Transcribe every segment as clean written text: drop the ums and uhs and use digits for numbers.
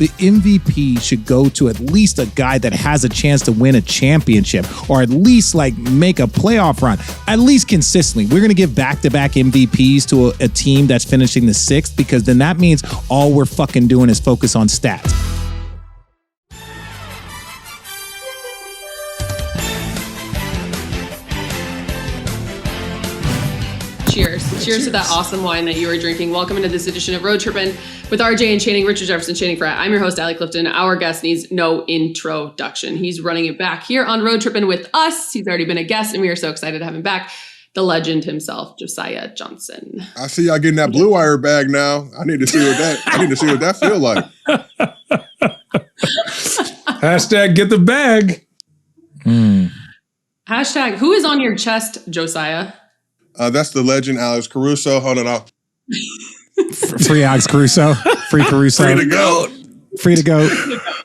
the MVP should go to at least a guy that has a chance to win a championship or at least like make a playoff run, at least consistently. We're going to give back-to-back MVPs to a team that's finishing the 6th, because then that means all we're fucking doing is focus on stats. Cheers. Cheers to that awesome wine that you are drinking. Welcome into this edition of Road Trippin' with RJ and Channing, Richard Jefferson, Channing Pratt. I'm your host, Allie Clifton. Our guest needs no introduction. He's running it back here on Road Trippin' with us. He's already been a guest, and we are so excited to have him back. The legend himself, Josiah Johnson. I see y'all getting that Blue Wire bag now. I need to see what that feel like. Hashtag get the bag. Hashtag who is on your chest, Josiah? That's the legend, Alex Caruso. Hold on. Free Alex Caruso. Free Caruso. Free to go. Free to go.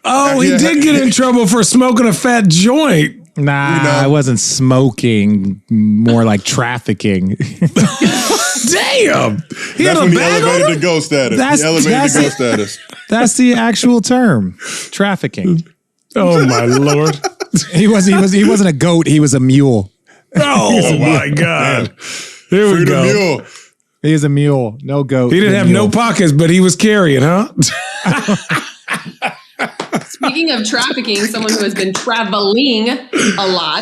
Oh, he did get in trouble for smoking a fat joint. Nah, I wasn't smoking. More like trafficking. Damn. He That's had when a bag he on elevated him? to go status. He elevated to go status. That's the actual term. Trafficking. Oh my Lord. He wasn't a goat, he was a mule. Oh my God. Here we Free go. the mule. He was a mule, no goat. He didn't have no pockets, but he was carrying, huh? Speaking of trafficking, someone who has been traveling a lot,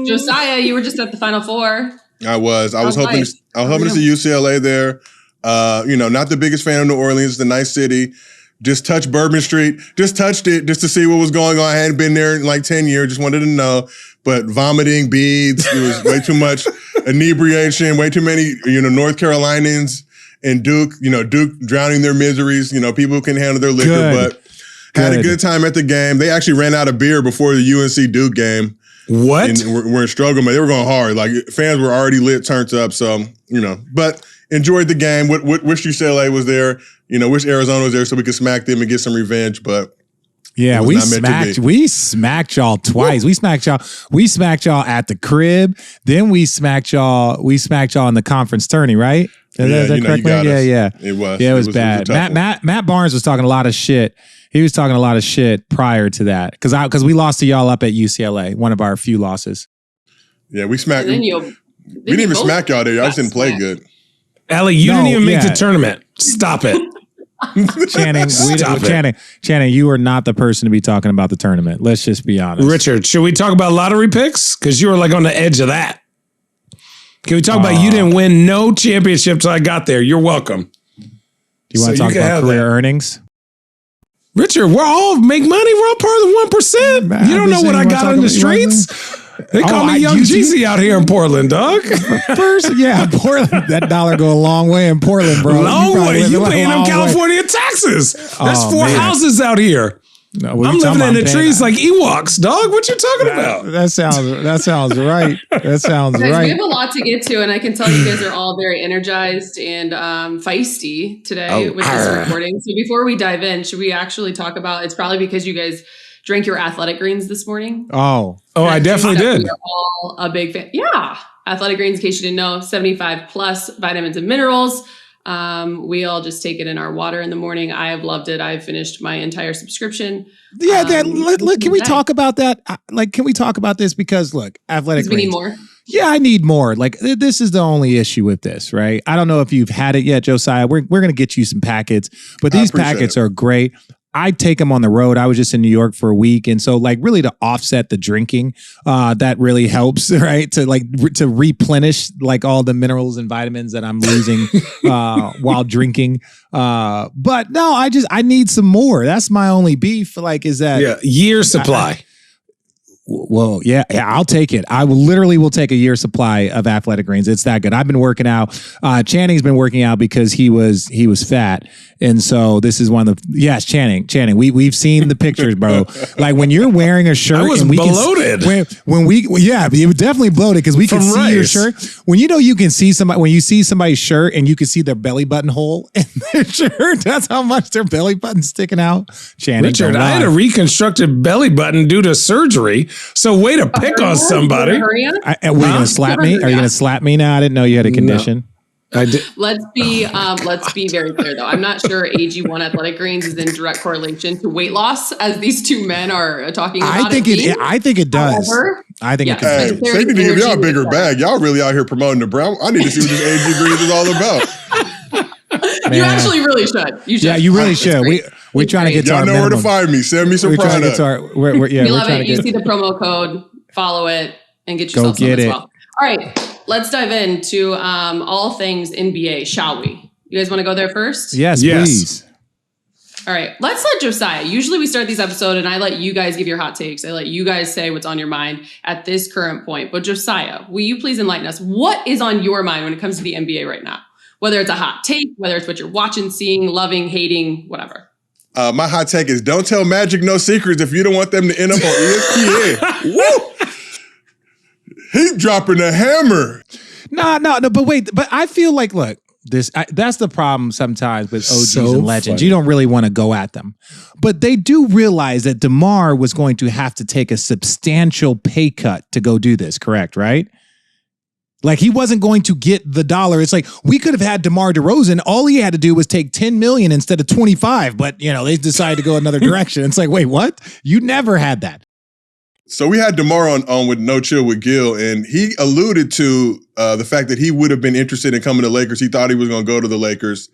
Josiah, you were just at the Final Four. I was hoping to see UCLA there. Not the biggest fan of New Orleans. It's a nice city. Just touched Bourbon Street. Just touched it just to see what was going on. I hadn't been there in like 10 years. Just wanted to know. But vomiting, beads, it was way too much inebriation, way too many, North Carolinians and Duke drowning their miseries. People who can handle their liquor, but had a good time at the game. They actually ran out of beer before the UNC Duke game. What? And we're in struggle, but they were going hard. Like fans were already lit, turned up. So, but enjoyed the game. Wish UCLA was there. Wish Arizona was there so we could smack them and get some revenge. But yeah, we smacked y'all twice. We smacked y'all at the crib. Then we smacked y'all in the conference tourney, right? Is that correct? Yeah. It was. Yeah, it was bad. Matt Barnes was talking a lot of shit. He was talking a lot of shit prior to that because we lost to y'all up at UCLA, one of our few losses. Yeah, we smacked. We didn't even smack y'all there. Y'all just didn't play good. Allie, you didn't even make the tournament. Stop it. Channing, you are not the person to be talking about the tournament. Let's just be honest. Richard, should we talk about lottery picks? Because you were like on the edge of that. Can we talk about you didn't win no championship till I got there? You're welcome. Do you want to talk about career earnings? Richard, we're all make money. We're all part of the 1%. You don't know what I got on the streets. They call me Young Jeezy out here in Portland, dog. Portland. That dollar go a long way in Portland, bro. Long way. You paying them California taxes. That's 4 houses out here. No, I'm living in the trees like Ewoks, dog. What you talking about? That sounds right. That sounds guys, right. We have a lot to get to, and I can tell you guys are all very energized and feisty today with this recording. So before we dive in, should we actually talk about? It's probably because you guys drank your athletic greens this morning. Oh, I definitely did. We are all a big fan. Yeah, athletic greens. In case you didn't know, 75 plus vitamins and minerals. We all just take it in our water in the morning. I have loved it. I've finished my entire subscription. Yeah, can we talk about that? Can we talk about this? Because look, athletic greens. We need more. Yeah, I need more. This is the only issue with this, right? I don't know if you've had it yet, Josiah. We're going to get you some packets, but these packets are great. I take them on the road. I was just in New York for a week. And so really to offset the drinking, that really helps, right? To replenish all the minerals and vitamins that I'm losing while drinking. But no, I need some more. That's my only beef. Year supply. Well, yeah, I'll take it. I will take a year's supply of athletic greens. It's that good. I've been working out. Channing's been working out because he was fat. And so this is one of the, Channing, we've seen the pictures, bro. Like when you're wearing a shirt, I was bloated. You were definitely bloated because we can see your shirt. When you can see somebody, when you see somebody's shirt and you can see their belly button hole in their shirt, that's how much their belly button's sticking out. Channing, Richard, I had a reconstructed belly button due to surgery. So way to pick on somebody. Are you going to slap me? Are you going to slap me now? I didn't know you had a condition. Let's be very clear though. I'm not sure AG1 athletic greens is in direct correlation to weight loss, as these two men are talking about. I think it does. However, I think it does. does. They need to give y'all a bigger bag. Y'all really out here promoting the brown. I need to see what this AG greens is all about. You actually really should. You should. Yeah, you really should. We're trying to get to our minimum. Y'all know where to find me. Send me some product. We love it. You see the promo code, follow it, and get yourself some as well. All right, let's dive into all things NBA, shall we? You guys want to go there first? Yes, please. All right, let's let Josiah. Usually we start these episodes and I let you guys give your hot takes. I let you guys say what's on your mind at this current point. But Josiah, will you please enlighten us? What is on your mind when it comes to the NBA right now? Whether it's a hot take, whether it's what you're watching, seeing, loving, hating, whatever. My hot take is don't tell Magic no secrets if you don't want them to end up on ESPN. Woo! He's dropping a hammer. No, but wait, but I feel like, look, that's the problem sometimes with OGs and legends. Funny. You don't really want to go at them. But they do realize that DeMar was going to have to take a substantial pay cut to go do this, correct, right? Like, he wasn't going to get the dollar. It's like, we could have had DeMar DeRozan. All he had to do was take $10 million instead of 25, but, they decided to go another direction. It's like, wait, what? You never had that. So we had DeMar on with No Chill with Gil, and he alluded to the fact that he would have been interested in coming to Lakers. He thought he was going to go to the Lakers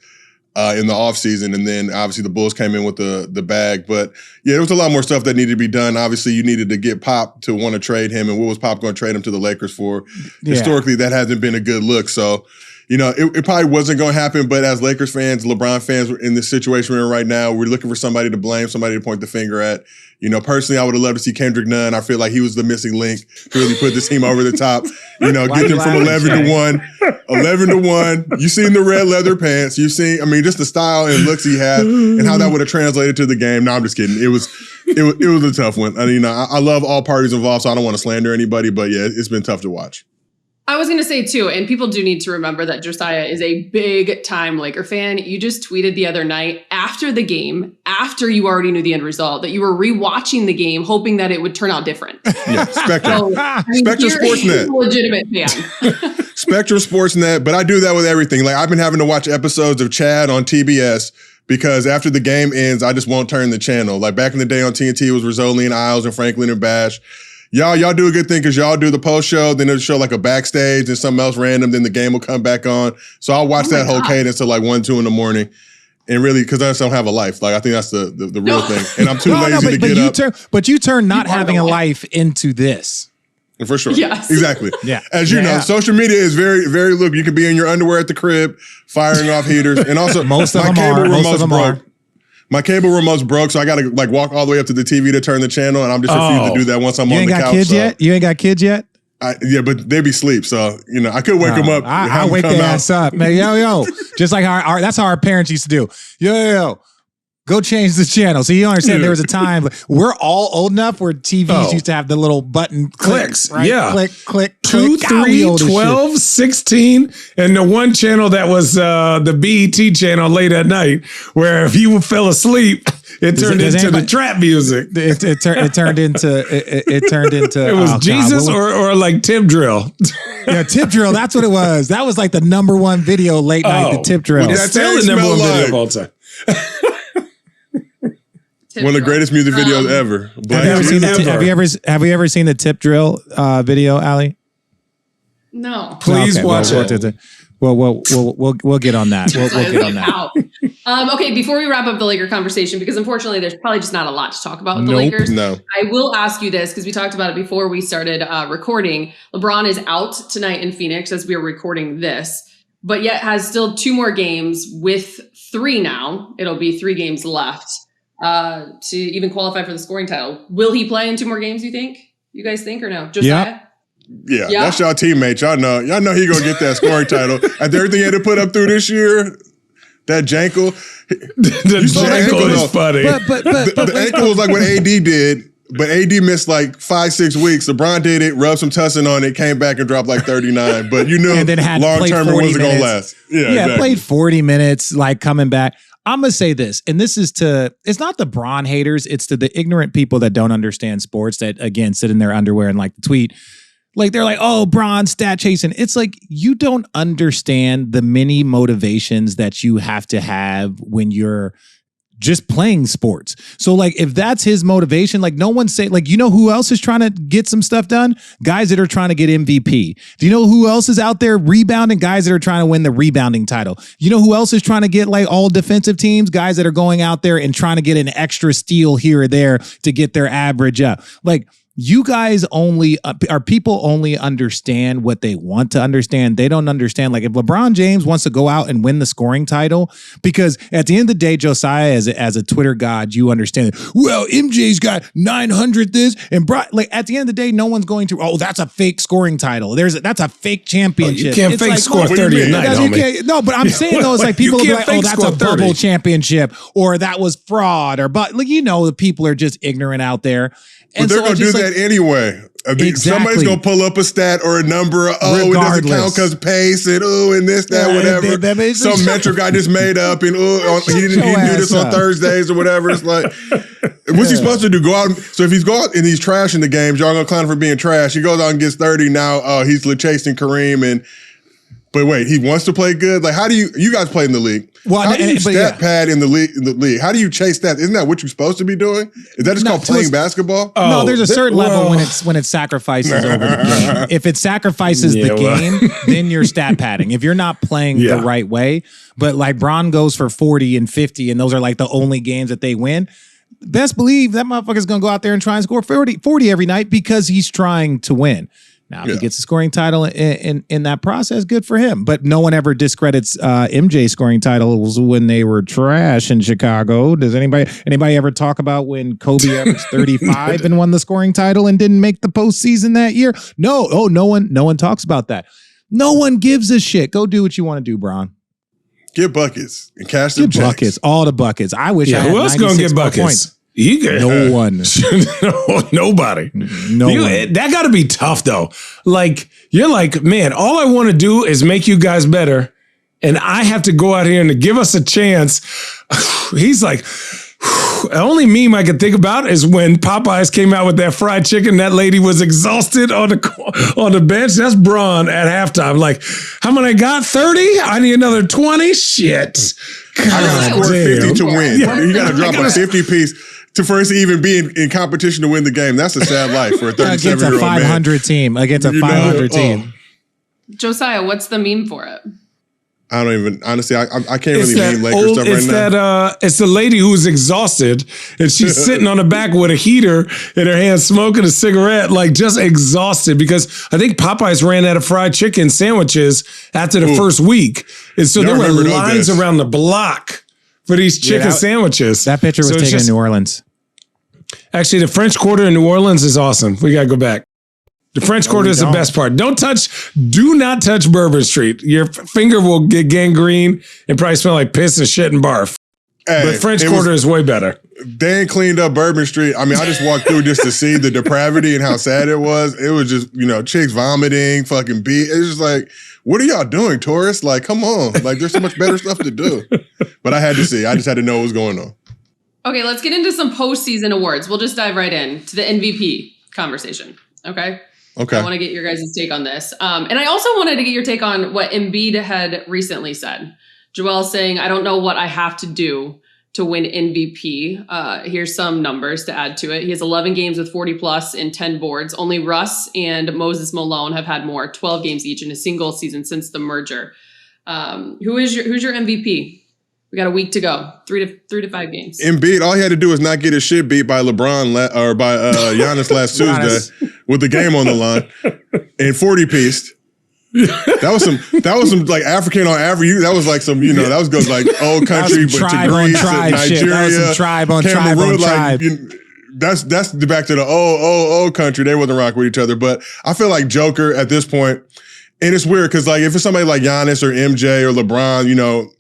in the offseason, and then obviously the Bulls came in with the bag. But yeah, there was a lot more stuff that needed to be done. Obviously, you needed to get Pop to want to trade him, and what was Pop going to trade him to the Lakers for? Yeah. Historically, that hasn't been a good look. So, it probably wasn't going to happen, but as Lakers fans, LeBron fans, in this situation we're in right now, we're looking for somebody to blame, somebody to point the finger at. Personally, I would have loved to see Kendrick Nunn. I feel like he was the missing link to really put this team over the top. Get them from 11-1. 11-1. You've seen the red leather pants. You've seen, just the style and looks he had and how that would have translated to the game. No, I'm just kidding. It was a tough one. I love all parties involved, so I don't want to slander anybody, but yeah, it's been tough to watch. I was going to say too, and people do need to remember that Josiah is a big time Laker fan. You just tweeted the other night after the game, after you already knew the end result, that you were rewatching the game, hoping that it would turn out different. Yeah, Spectrum. Spectrum Sportsnet. Legitimate fan. Spectrum Sportsnet, but I do that with everything. Like, I've been having to watch episodes of Chad on TBS because after the game ends, I just won't turn the channel. Like, back in the day on TNT, it was Rizzoli and Isles and Franklin and Bash. Y'all do a good thing because y'all do the post show, then it'll show like a backstage and something else random, then the game will come back on. So I'll watch that whole cadence till like 1, 2 in the morning. And really, because I just don't have a life. Like, I think that's the real thing. And I'm too lazy to get up. But you turn not having a life into this. For sure. Yes. Exactly. Yeah. As you know, social media is very, very, look, you could be in your underwear at the crib, firing off heaters. And also, most of them are. My cable remote's broke, so I got to like walk all the way up to the TV to turn the channel, and I'm just refusing to do that once I'm on the couch. You ain't got kids yet? Yeah, but they be asleep, so I could wake them up. I wake their ass up, man. Yo, just like that's how our parents used to do. Yo. Go change the channel. So you understand there was a time, we're all old enough where TVs used to have the little button clicks. Right? Yeah. Click. 2, 3, 12, 16. And the one channel that was the B.E.T. channel late at night, where if you fell asleep, it turned into the trap music. It turned into. It was Jesus or like Tip Drill. Yeah, Tip Drill. That's what it was. That was like the number one video late night. The Tip Drill. That's still the number one video of all time. One of the greatest music videos ever. Have you ever seen the Tip Drill video, Allie? No. Please watch it. We'll get on that. We'll get on that. Okay, before we wrap up the Laker conversation, because unfortunately there's probably just not a lot to talk about with the Lakers. No. I will ask you this, because we talked about it before we started recording. LeBron is out tonight in Phoenix as we are recording this, but yet has still 2 more games with 3 now. It'll be 3 games left to even qualify for the scoring title. Will he play in 2 more games, you think? You guys think or no? Josiah? Yeah, that's y'all teammate. Y'all know he gonna get that scoring title. After everything he had to put up through this year, that jankle. The jankle is funny. But the ankle was like what AD did, but AD missed like 5-6 weeks. LeBron did it, rubbed some tussin on it, came back and dropped like 39. But you knew long term it wasn't gonna last. Yeah, exactly. Played 40 minutes, like coming back. I'm going to say this, and this is it's not the Bron haters, it's to the ignorant people that don't understand sports that, again, sit in their underwear and like to tweet. Like they're like, oh, Bron stat chasing. It's like you don't understand the many motivations that you have to have when you're just playing sports. So like if that's his motivation, like no one's saying, like, you know who else is trying to get some stuff done? Guys that are trying to get MVP. Do you know who else is out there rebounding? Guys that are trying to win the rebounding title. You know who else is trying to get like all defensive teams? Guys that are going out there and trying to get an extra steal here or there to get their average up. Like, you guys only our people only understand what they want to understand. They don't understand. Like if LeBron James wants to go out and win the scoring title, because at the end of the day, Josiah, as a Twitter god, you understand it. Well, MJ's got 900 this and like at the end of the day, no one's going to. Oh, that's a fake scoring title. That's a fake championship. You can't fake score 30 a night. No, but I'm saying though, it's like people will be like, oh, that's a bubble championship, or that was fraud, or but like the people are just ignorant out there. But they're going to do that anyway. Exactly. Somebody's going to pull up a stat or a number. Oh, it doesn't count because pace and and this, that, whatever. Some metric I just made up and he didn't do this on Thursdays or whatever. It's like, what's he supposed to do? Go out. So if he's going out and he's trashing the games, y'all going to clown him for being trash. He goes out and gets 30 now. He's chasing Kareem But wait, he wants to play good. Like, how do you guys play in the league? Well, how do you stat pad in the league? How do you chase that? Isn't that what you're supposed to be doing? Is that just called playing basketball? No, there's a certain level when it sacrifices over the game. If it sacrifices the game, then you're stat padding. If you're not playing the right way, but like Bron goes for 40 and 50, and those are like the only games that they win. Best believe that motherfucker's gonna go out there and try and score 40 every night because he's trying to win. Now, if he gets a scoring title in that process, good for him. But no one ever discredits MJ scoring titles when they were trash in Chicago. Does anybody ever talk about when Kobe averaged 35 and won the scoring title and didn't make the postseason that year? No. Oh, no one talks about that. No one gives a shit. Go do what you want to do, Bron. Get buckets and cash them checks. Buckets, all the buckets. I wish I had who else gonna get buckets? Points. No one. Nobody. That got to be tough, though. Like, you're like, man, all I want to do is make you guys better, and I have to go out here and to give us a chance. He's like, the only meme I can think about is when Popeyes came out with that fried chicken. That lady was exhausted on the bench. That's Bron at halftime. Like, how many I got? 30? I need another 20? Shit. I got to score 50 to win. You got to drop a 50 piece. For us to even be in competition to win the game, that's a sad life for a 37-year-old man. Against a 500 team. Against a 500 team. Josiah, what's the meme for it? I don't even, honestly, I can't really meme Lakers stuff right now. It's the lady who's exhausted, and she's sitting on the back with a heater in her hand, smoking a cigarette, like just exhausted, because I think Popeyes ran out of fried chicken sandwiches after the first week. And so there were lines around the block for these chicken sandwiches. That picture was taken in New Orleans. Actually, the French Quarter in New Orleans is awesome. We got to go back. The French Quarter is the best part. Do not touch Bourbon Street. Your finger will get gangrene and probably smell like piss and shit and barf. Hey, but French Quarter is way better. They ain't cleaned up Bourbon Street. I mean, I just walked through just to see the depravity and how sad it was. It was just, chicks vomiting, fucking beat. It's just like, what are y'all doing, tourists? Like, come on. Like, there's so much better stuff to do. But I had to see. I just had to know what was going on. Okay, let's get into some postseason awards. We'll just dive right in to the MVP conversation. Okay. I want to get your guys' take on this. And I also wanted to get your take on what Embiid had recently said. Joel saying, I don't know what I have to do to win MVP. Here's some numbers to add to it. He has 11 games with 40 plus and 10 boards. Only Russ and Moses Malone have had more, 12 games each in a single season since the merger. Who's your MVP? We got a week to go. 3 to 5 games. Embiid, all he had to do was not get his shit beat by LeBron or by Giannis last Tuesday with the game on the line and 40-pieced. That was some like African on African. That was like some, that was good like old country, but to Greece, Nigeria, that was some tribe on Cameroon, tribe. That's back to the old country. They wasn't rocking with each other. But I feel like Joker at this point. And it's weird because, like, if it's somebody like Giannis or MJ or LeBron,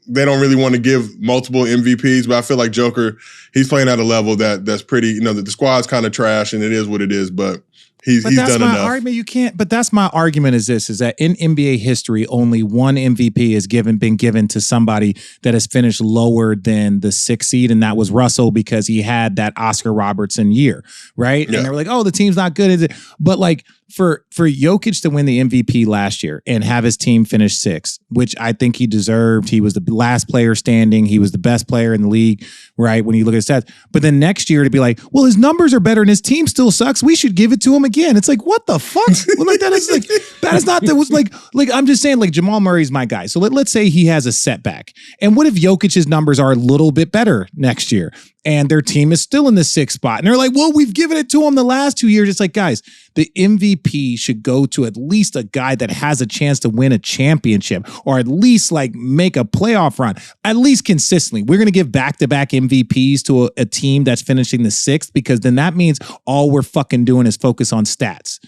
they don't really want to give multiple MVPs. But I feel like Joker, he's playing at a level that's pretty, the squad's kind of trash and it is what it is. But He's done enough. Argument. You can't. But that's my argument. Is that in NBA history, only one MVP has been given to somebody that has finished lower than the 6th seed, and that was Russell because he had that Oscar Robertson year, right? Yeah. And they were like, "Oh, the team's not good," is it? But like for Jokic to win the MVP last year and have his team finish 6th, which I think he deserved. He was the last player standing. He was the best player in the league, right? When you look at his stats. But then next year to be like, well, his numbers are better and his team still sucks. We should give it to him again. It's like, what the fuck? Well, like that is not, that was like I'm just saying, like, Jamal Murray's my guy. So let's say he has a setback. And what if Jokic's numbers are a little bit better next year and their team is still in the 6th spot? And they're like, well, we've given it to him the last 2 years. It's like, guys, the MVP should go to at least a guy that has a chance to win a championship or at least like make a playoff run, at least consistently. We're going to give back-to-back MVPs to a team that's finishing the 6th, because then that means all we're fucking doing is focus on stats.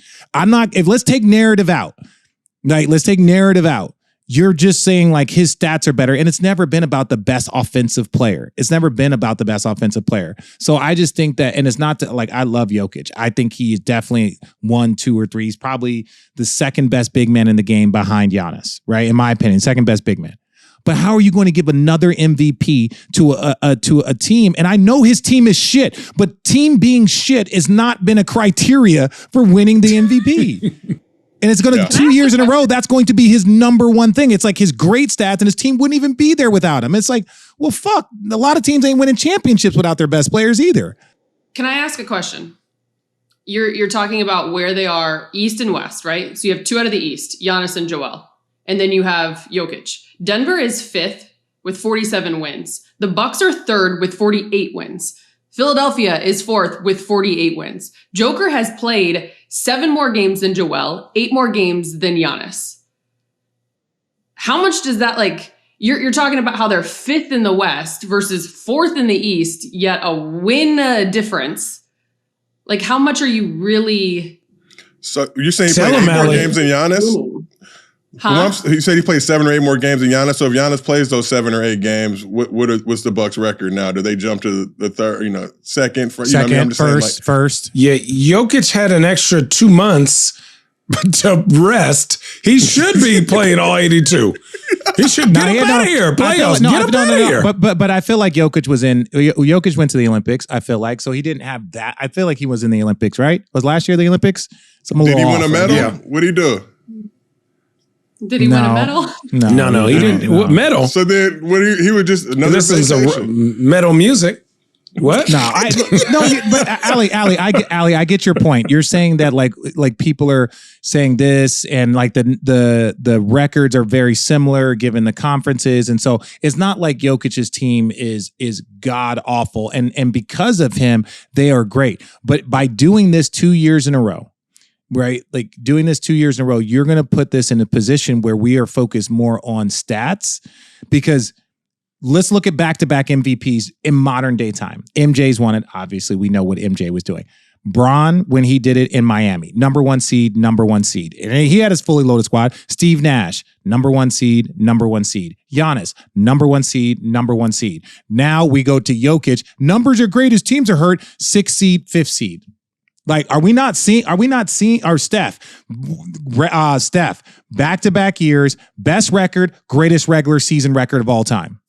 Let's take narrative out. Like, let's take narrative out. You're just saying like his stats are better, and it's never been about the best offensive player. It's never been about the best offensive player. So I just think that, and it's not like, I love Jokic. I think he's definitely 1, 2, or 3. He's probably the second best big man in the game behind Giannis, right? In my opinion, second best big man. But how are you going to give another MVP to a team? And I know his team is shit, but team being shit has not been a criteria for winning the MVP. And it's going to 2 years in a row. That's going to be his number one thing. It's like his great stats, and his team wouldn't even be there without him. It's like, well, fuck. A lot of teams ain't winning championships without their best players either. Can I ask a question? You're talking about where they are, East and West, right? So you have 2 out of the East, Giannis and Joel, and then you have Jokic. Denver is 5th with 47 wins. The Bucks are 3rd with 48 wins. Philadelphia is 4th with 48 wins. Joker has played 7 more games than Joel, 8 more games than Giannis. How much does that, like, you're talking about how they're 5th in the West versus 4th in the East, yet a win difference. Like, how much are you really? So you're saying he played 8 more games than Giannis? Ooh. Huh? He said he played 7 or 8 more games than Giannis. So if Giannis plays those 7 or 8 games, what's the Bucks' record now? Do they jump to the third, second? First. Yeah, Jokic had an extra 2 months to rest. He should be playing all 82. He should get him out of here. Playoffs, get him out of here. But I feel like Jokic went to the Olympics, I feel like. So he didn't have that. I feel like he was in the Olympics, right? Was last year the Olympics? Did he win a medal? Yeah. What did he do? Did he win a medal? No, he didn't. What medal? So then, he would just another. This is a metal music. What? But Allie, I get your point. You're saying that like people are saying this, and like the records are very similar given the conferences, and so it's not like Jokic's team is god awful, and because of him they are great. But by doing this 2 years in a row. Right? Like doing this 2 years in a row, you're going to put this in a position where we are focused more on stats, because let's look at back-to-back MVPs in modern day time. MJ's won it. Obviously, we know what MJ was doing. Bron, when he did it in Miami, number one seed. And he had his fully loaded squad. Steve Nash, number one seed. Giannis, number one seed. Now we go to Jokic. Numbers are great. His teams are hurt. 6th seed, 5th seed. Like, are we not seeing our Steph, back-to-back years, best record, greatest regular season record of all time?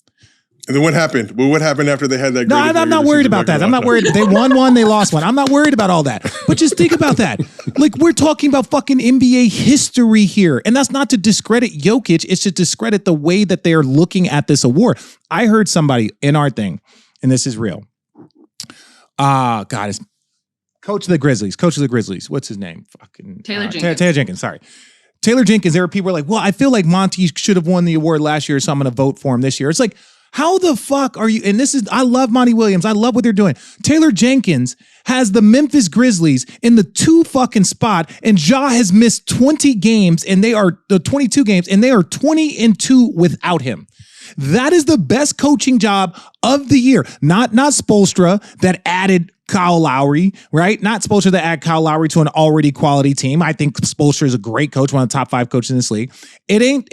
And then what happened? Well, what happened after they had that? No, I'm not worried about that. I'm not worried. They won one, they lost one. I'm not worried about all that. But just think about that. Like, we're talking about fucking NBA history here. And that's not to discredit Jokic. It's to discredit the way that they are looking at this award. I heard somebody in our thing, and this is real. God, it's Coach of the Grizzlies. What's his name? Fucking Taylor Jenkins. Taylor Jenkins. Sorry. Taylor Jenkins. There were people who are like, well, I feel like Monty should have won the award last year, so I'm going to vote for him this year. It's like, how the fuck are you? And I love Monty Williams. I love what they're doing. Taylor Jenkins has the Memphis Grizzlies in the 2 fucking spot, and Ja has missed 20 games, and they are 22 games, and they are 20-2 without him. That is the best coaching job of the year. Not Spoelstra that added Kyle Lowry, right? Not Spoelstra that added Kyle Lowry to an already quality team. I think Spoelstra is a great coach, one of the top 5 coaches in this league. It ain't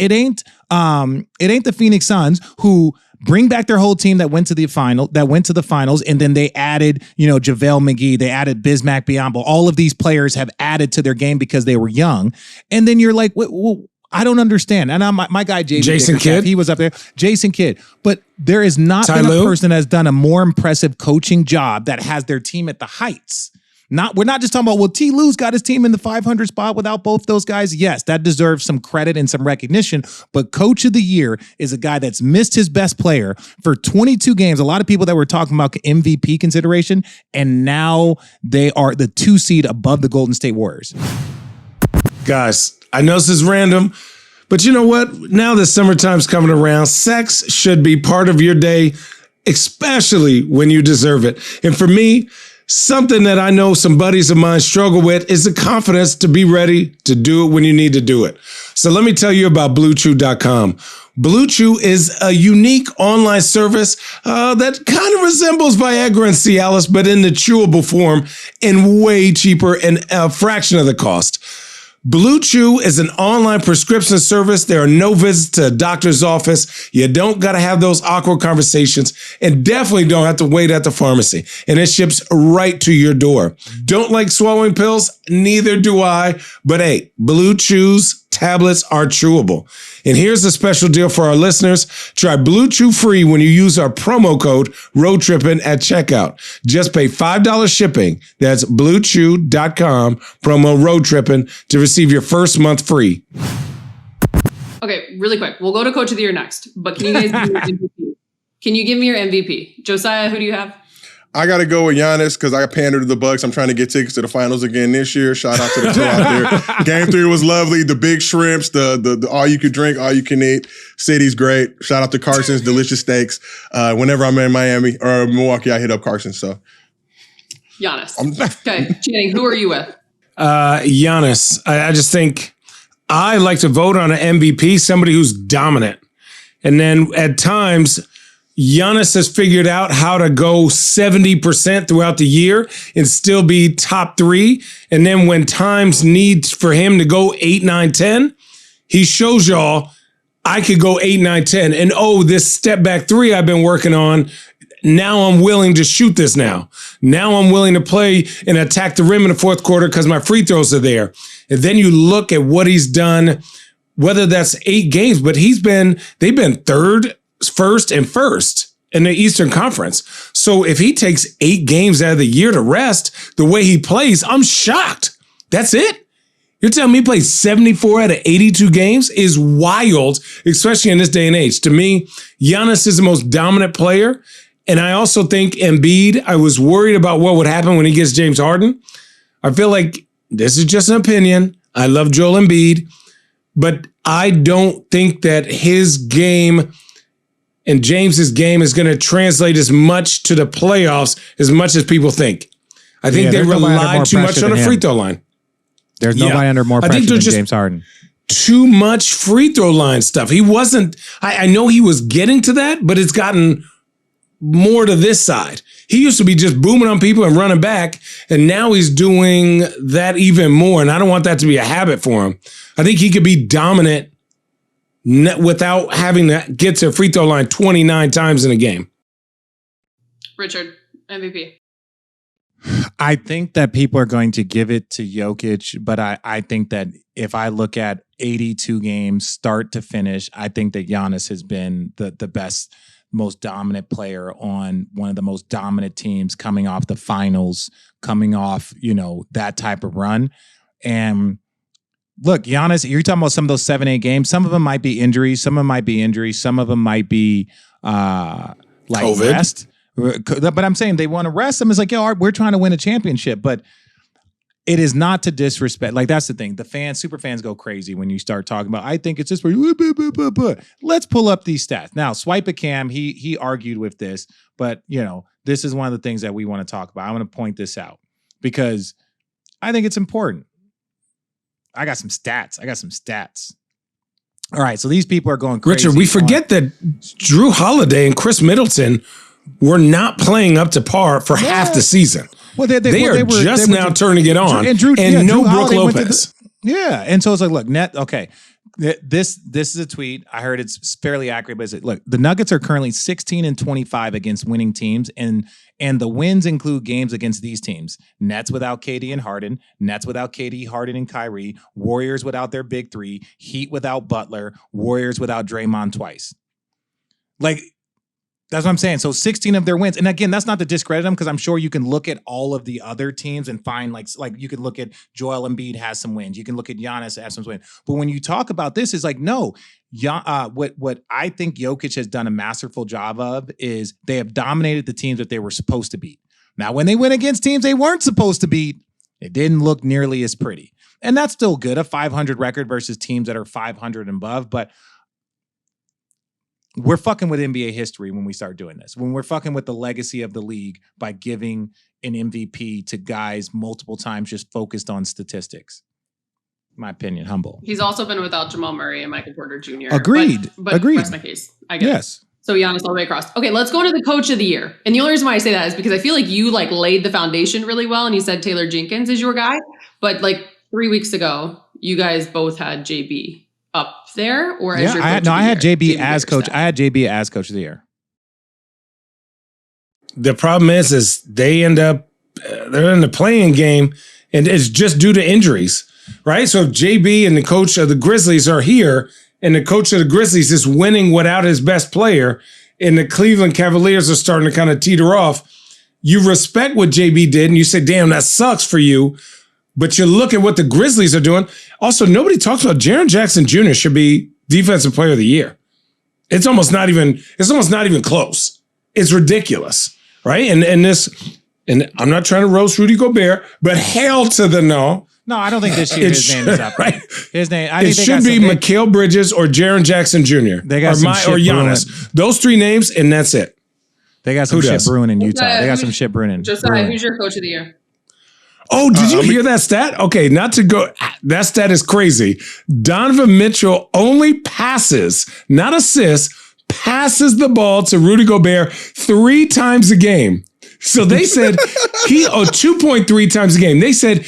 the Phoenix Suns who bring back their whole team that went to the finals, and then they added, JaVale McGee, they added Bismack Biyombo. All of these players have added to their game because they were young. And then you're like, well, I don't understand. And my guy, Jason Kidd, he was up there. Jason Kidd. But there has not been a person that has done a more impressive coaching job that has their team at the heights. We're not just talking about, well, T. Lue's got his team in the 500 spot without both those guys. Yes, that deserves some credit and some recognition. But Coach of the Year is a guy that's missed his best player for 22 games. A lot of people that were talking about MVP consideration, and now they are the 2 seed above the Golden State Warriors. Guys, I know this is random, but you know what? Now that summertime's coming around, sex should be part of your day, especially when you deserve it. And for me, something that I know some buddies of mine struggle with is the confidence to be ready to do it when you need to do it. So let me tell you about BlueChew.com. Blue Chew is a unique online service that kind of resembles Viagra and Cialis, but in the chewable form and way cheaper and a fraction of the cost. Blue Chew is an online prescription service. There are no visits to a doctor's office. You don't got to have those awkward conversations, and definitely don't have to wait at the pharmacy. And it ships right to your door. Don't like swallowing pills? Neither do I. But hey, Blue Chew's tablets are chewable. And here's a special deal for our listeners. Try Blue Chew free when you use our promo code ROADTRIPPIN at checkout. Just pay $5 shipping. That's BlueChew.com, promo ROADTRIPPIN to receive your first month free. Okay, really quick. We'll go to Coach of the Year next, but can you guys give me your MVP? Can you give me your MVP? Josiah, who do you have? I got to go with Giannis because I pandered to the Bucks. I'm trying to get tickets to the finals again this year. Shout out to the crew out there. Game 3 was lovely. The big shrimps, the all you can drink, all you can eat. City's great. Shout out to Carson's delicious steaks. Whenever I'm in Miami or Milwaukee, I hit up Carson. So Giannis. Okay, Channing, who are you with? Giannis. I just think I like to vote on an MVP, somebody who's dominant. And then at times, Giannis has figured out how to go 70% throughout the year and still be top 3. And then when times need for him to go 8, 9, 10, he shows y'all I could go 8, 9, 10. And this step back 3 I've been working on, now I'm willing to shoot this now. Now I'm willing to play and attack the rim in the fourth quarter because my free throws are there. And then you look at what he's done, whether that's 8 games, but they've been third, first in the Eastern Conference. So if he takes 8 games out of the year to rest, the way he plays, I'm shocked. That's it? You're telling me he plays 74 out of 82 games is wild, especially in this day and age. To me, Giannis is the most dominant player. And I also think Embiid, I was worried about what would happen when he gets James Harden. I feel like this is just an opinion. I love Joel Embiid, but I don't think that his game and James's game is going to translate as much to the playoffs as much as people think. I think they rely too much on the free throw line. There's nobody under more pressure than James Harden. Too much free throw line stuff. He wasn't, I know he was getting to that, but it's gotten more to this side. He used to be just booming on people and running back, and now he's doing that even more, and I don't want that to be a habit for him. I think he could be dominant without having to get to a free throw line 29 times in a game. Richard, MVP. I think that people are going to give it to Jokic, but I think that if I look at 82 games start to finish, I think that Giannis has been the best, most dominant player on one of the most dominant teams coming off the finals, coming off, that type of run. And look, Giannis, you're talking about some of those 7-8 games. Some of them might be injuries. Some of them might be COVID. Rest. But I'm saying they want to rest them. It's like, we're trying to win a championship. But it is not to disrespect. Like, that's the thing. The super fans go crazy when you start talking about, I think it's just, let's pull up these stats. Now, Swipe a Cam, he argued with this. But, this is one of the things that we want to talk about. I want to point this out because I think it's important. I got some stats. All right, so these people are going crazy. Richard, we forget that Drew Holiday and Chris Middleton were not playing up to par for half the season. Well, they are just now turning it on. And no Brook Lopez. And so it's like, look, This is a tweet. I heard it's fairly accurate, but look, the Nuggets are currently 16-25 against winning teams, and the wins include games against these teams: Nets without KD and Harden, Nets without KD, Harden, and Kyrie, Warriors without their big three, Heat without Butler, Warriors without Draymond twice. Like, that's what I'm saying. So 16 of their wins. And again, that's not to discredit them, because I'm sure you can look at all of the other teams and find like you can look at Joel Embiid has some wins. You can look at Giannis has some wins. But when you talk about this, it's like, no, what I think Jokic has done a masterful job of is they have dominated the teams that they were supposed to beat. Now, when they went against teams they weren't supposed to beat, it didn't look nearly as pretty. And that's still good, a 500 record versus teams that are 500 and above. But we're fucking with NBA history when we start doing this. When we're fucking with the legacy of the league by giving an MVP to guys multiple times just focused on statistics. My opinion, humble. He's also been without Jamal Murray and Michael Porter Jr. Agreed. But Agreed. Rest my case. I get yes. it. So Giannis all the way across. Okay, let's go to the coach of the year. And the only reason why I say that is because I feel like you like laid the foundation really well, and you said Taylor Jenkins is your guy. But like 3 weeks ago, you guys both had JB up there, or as your coach I had JB as coach. I had JB as coach of the year. The problem is they end up they're in the playing game, and it's just due to injuries, right? So if JB and the coach of the Grizzlies are here, and the coach of the Grizzlies is winning without his best player, and the Cleveland Cavaliers are starting to kind of teeter off, you respect what JB did, and you say, "Damn, that sucks for you." But you look at what the Grizzlies are doing. Also, nobody talks about Jaren Jackson Jr. should be Defensive Player of the Year. It's almost not even close. It's ridiculous, right? And I'm not trying to roast Rudy Gobert, but hell to the no. No, I don't think this year his name is up. Right? His name. It should be Mikal Bridges or Jaren Jackson Jr. They got some shit or Giannis. Brewing. Those three names, and that's it. They got some shit brewing in Utah. They got some shit brewing. Josiah, who's your coach of the year? Oh, did you hear that stat? Okay, not to go. That stat is crazy. Donovan Mitchell only passes, not assists, passes the ball to Rudy Gobert 3 times a game. So they said 2.3 times a game. They said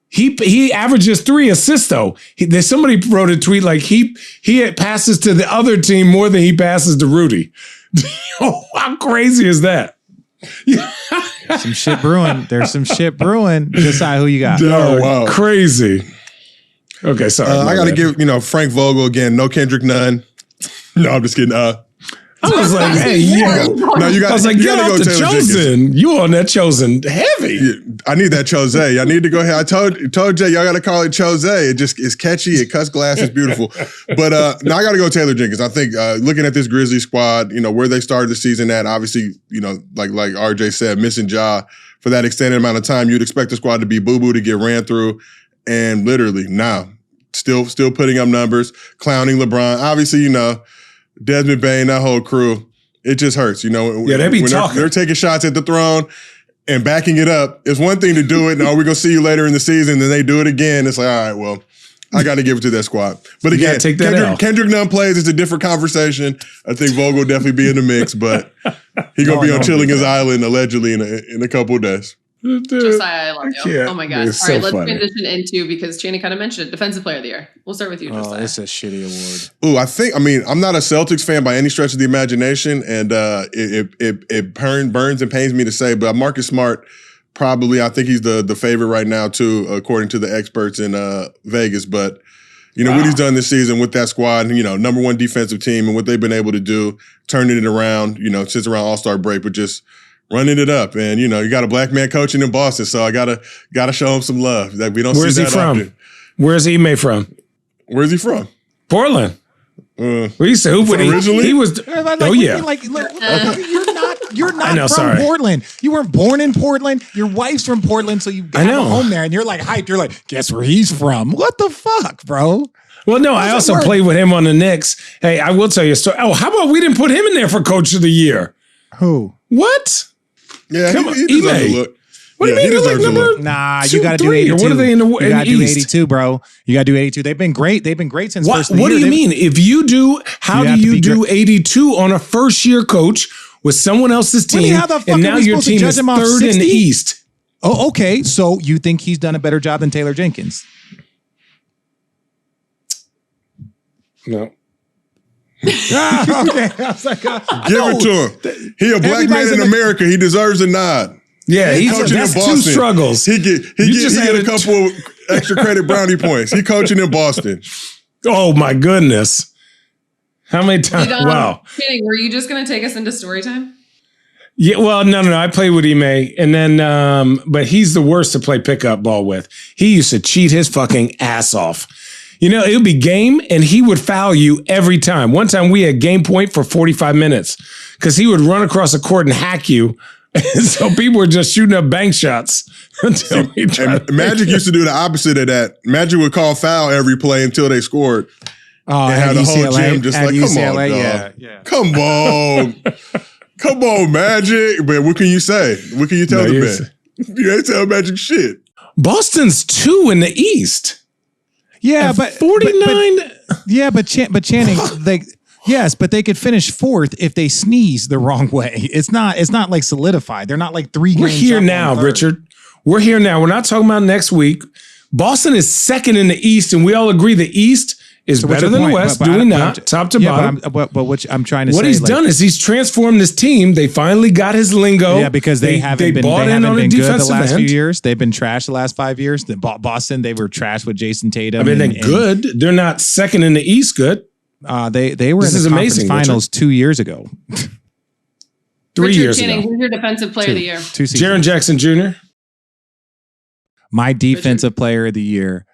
he averages 3 assists though. Somebody wrote a tweet like he passes to the other team more than he passes to Rudy. How crazy is that? Some shit brewing. There's some shit brewing. Decide who you got. Oh, wow. Crazy. Okay, sorry. I got to give, Frank Vogel again. No Kendrick Nunn. No, I'm just kidding. I was like, hey, yeah. No, you got. I was like, you get off the Chosen. You on that Chosen heavy. Yeah, I need that Chose. I need to go ahead. I told Jay, y'all got to call it Chose. It's catchy. It cuts glass. It's beautiful. But now I got to go Taylor Jenkins. I think looking at this Grizzlies squad, where they started the season at, obviously, like RJ said, missing Ja for that extended amount of time, you'd expect the squad to be boo-boo, to get ran through. And literally now, still putting up numbers, clowning LeBron. Obviously, Desmond Bain, that whole crew, it just hurts. Yeah, they be talking. They're taking shots at the throne and backing it up. It's one thing to do it, and we're going to see you later in the season, then they do it again. It's like, all right, well, I got to give it to that squad. But again, Kendrick Nunn plays, it's a different conversation. I think Vogel will definitely be in the mix, but he's going to be on Chillingham Island allegedly in a couple of days. Josiah, I love you. Oh my God. All right, so let's funny. Transition into, because Channing kind of mentioned it, Defensive Player of the Year. We'll start with you, Josiah. Oh, it's a shitty award. Ooh, I'm not a Celtics fan by any stretch of the imagination, and it burns and pains me to say, but Marcus Smart, probably, I think he's the favorite right now too, according to the experts in Vegas. But what he's done this season with that squad, number one defensive team, and what they've been able to do, turning it around, since around All-Star break, but just running it up. And, you got a black man coaching in Boston, so I gotta show him some love. Like, we don't Where's see he that from? often. Where's Ime from? Where's he from? Portland. We used to hoop with him. Originally? He was. Oh yeah. You're not from Portland. You weren't born in Portland. Your wife's from Portland, so you have a home there, and you're like hyped. You're like, guess where he's from? What the fuck, bro? Well, no, I also played with him on the Knicks. Hey, I will tell you a story. Oh, how about we didn't put him in there for Coach of the Year? Who? What? Yeah, Come on, he deserves a look. What do you mean? He deserves a look. Nah, you got to do 82. What are they in the You got to do East? 82, bro. You got to do 82. They've been great. They've been great since first of the What year. do you mean? If you do, how do you do 82 on a first-year coach with someone else's team, and now your team is third in the East? Oh, okay. So you think he's done a better job than Taylor Jenkins? No. Okay. I was like, give it to him. He a black man in America. He deserves a nod. Yeah, he's coaching in Boston. 2 struggles. He get a couple of extra credit brownie points. He coaching in Boston. Oh my goodness. How many times? Wow. Kidding. Were you just going to take us into story time? Yeah, well, no. I played with Ime, and then, but he's the worst to play pickup ball with. He used to cheat his fucking ass off. You know, it would be game, and he would foul you every time. One time we had game point for 45 minutes because he would run across the court and hack you. And so people were just shooting up bank shots until he tried. Magic used to do the opposite of that. Magic would call foul every play until they scored. Oh, and had the whole gym just like, come on, dog. Yeah. Come on. Come on, Magic. But what can you say? What can you tell the man? You ain't tell Magic shit. Boston's 2 in the East. Yeah, but 49. But Channing, yes, but they could finish 4th if they sneeze the wrong way. It's not like solidified. They're not like 3 games. We're here now, Richard. We're here now. We're not talking about next week. Boston is 2nd in the East, and we all agree the East is better than the West. Do we not? Top to bottom. But what I'm trying to say, what he's done is he's transformed this team. They finally got his lingo. Yeah, because they haven't been good the last few years. They've been trash the last 5 years. Boston, they were trash with Jason Tatum. I mean, they're good. They're not 2nd in the East. Good. They were in the conference finals 2 years ago. 3 years Channing, ago. Who's your defensive player of the year? 2 seasons. Jaren Jackson Jr. My defensive player of the year.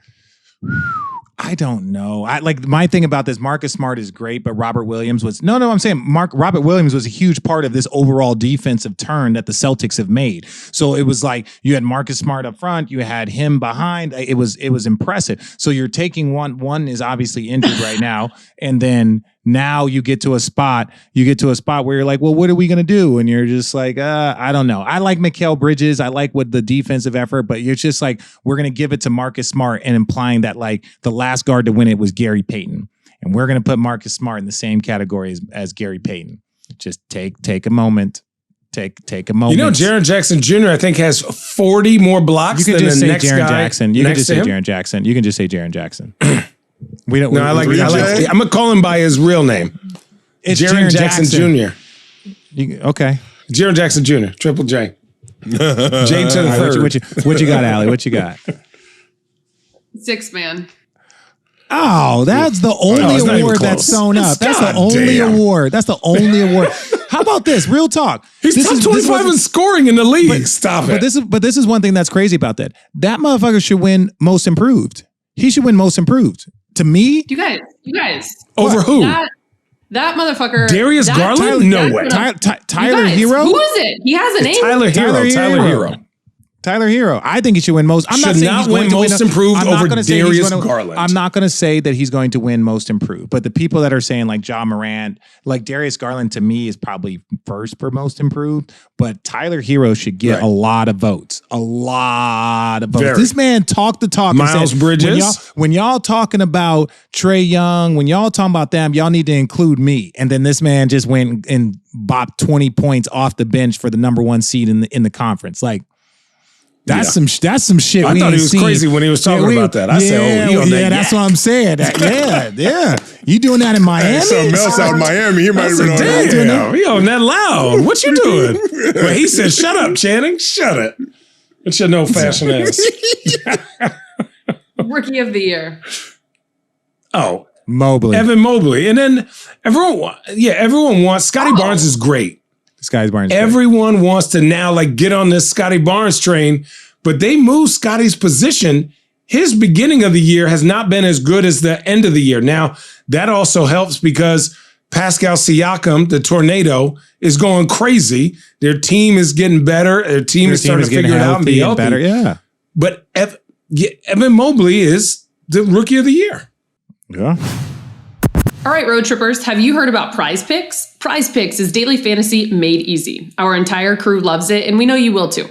I don't know. My thing about this, Marcus Smart is great, but Robert Williams was I'm saying Robert Williams was a huge part of this overall defensive turn that the Celtics have made. So it was like you had Marcus Smart up front, you had him behind. It was impressive. So you're taking one is obviously injured right now, and then now you get to a spot where you're like, well, what are we going to do? And you're just like, I don't know. I like Mikal Bridges. I like what the defensive effort, but you're just like, we're going to give it to Marcus Smart and implying that like the last guard to win it was Gary Payton. And we're going to put Marcus Smart in the same category as Gary Payton. Just take a moment. Take a moment. You know, Jaren Jackson Jr., I think, has 40 more blocks than the next guy. You can just say Jaren Jackson. You can just say Jaren Jackson. We don't. No, I like. I'm gonna call him by his real name. It's Jaren Jackson Jr. Okay. Jaren Jackson Jr. Triple J. J to the third. What you got, Allie? What you got? 6 man. Oh, that's the only award that's sewn up. That's the only award. That's the only award. How about this? Real talk. He's top 25 in scoring in the league. Stop it. But this is one thing that's crazy about that. That motherfucker should win Most Improved. He should win Most Improved. To me, you guys. Over who? That motherfucker. Darius Garland? No way. Tyler guys, Herro? Who is it? He has a name. Tyler Herro. Tyler Herro. I think he should win most. I'm not saying he's going to win Most Improved over Darius Garland. I'm not going to say that he's going to win Most Improved. But the people that are saying like Ja Morant, like Darius Garland to me is probably first for Most Improved. But Tyler Herro should get a lot of votes. A lot of votes. Very. This man talked the talk. Miles Bridges. When y'all talking about Trae Young, when y'all talking about them, y'all need to include me. And then this man just went and bopped 20 points off the bench for the number 1 seed in the conference. Like, that's some shit. I thought he was crazy when he was talking about that. I said, "Oh, that's what I'm saying." Yeah. You doing that in Miami? Something else out in Miami. He might have been on that. Damn, he on that loud. What you doing? But he said, "Shut up, Channing. Shut it." It's your no fashion ass. Rookie of the year. Oh, Mobley. Evan Mobley, and then everyone wants Scotty Barnes is great. Scotty Barnes. Everyone wants to now like get on this Scotty Barnes train, but they moved Scotty's position. His beginning of the year has not been as good as the end of the year. Now, that also helps because Pascal Siakam, the tornado, is going crazy. Their team is getting better. Their team is starting to figure it out and be healthy. Better, yeah. But Evan Mobley is the rookie of the year. Yeah. All right, road trippers, have you heard about Prize Picks? Prize Picks is daily fantasy made easy. Our entire crew loves it, and we know you will too.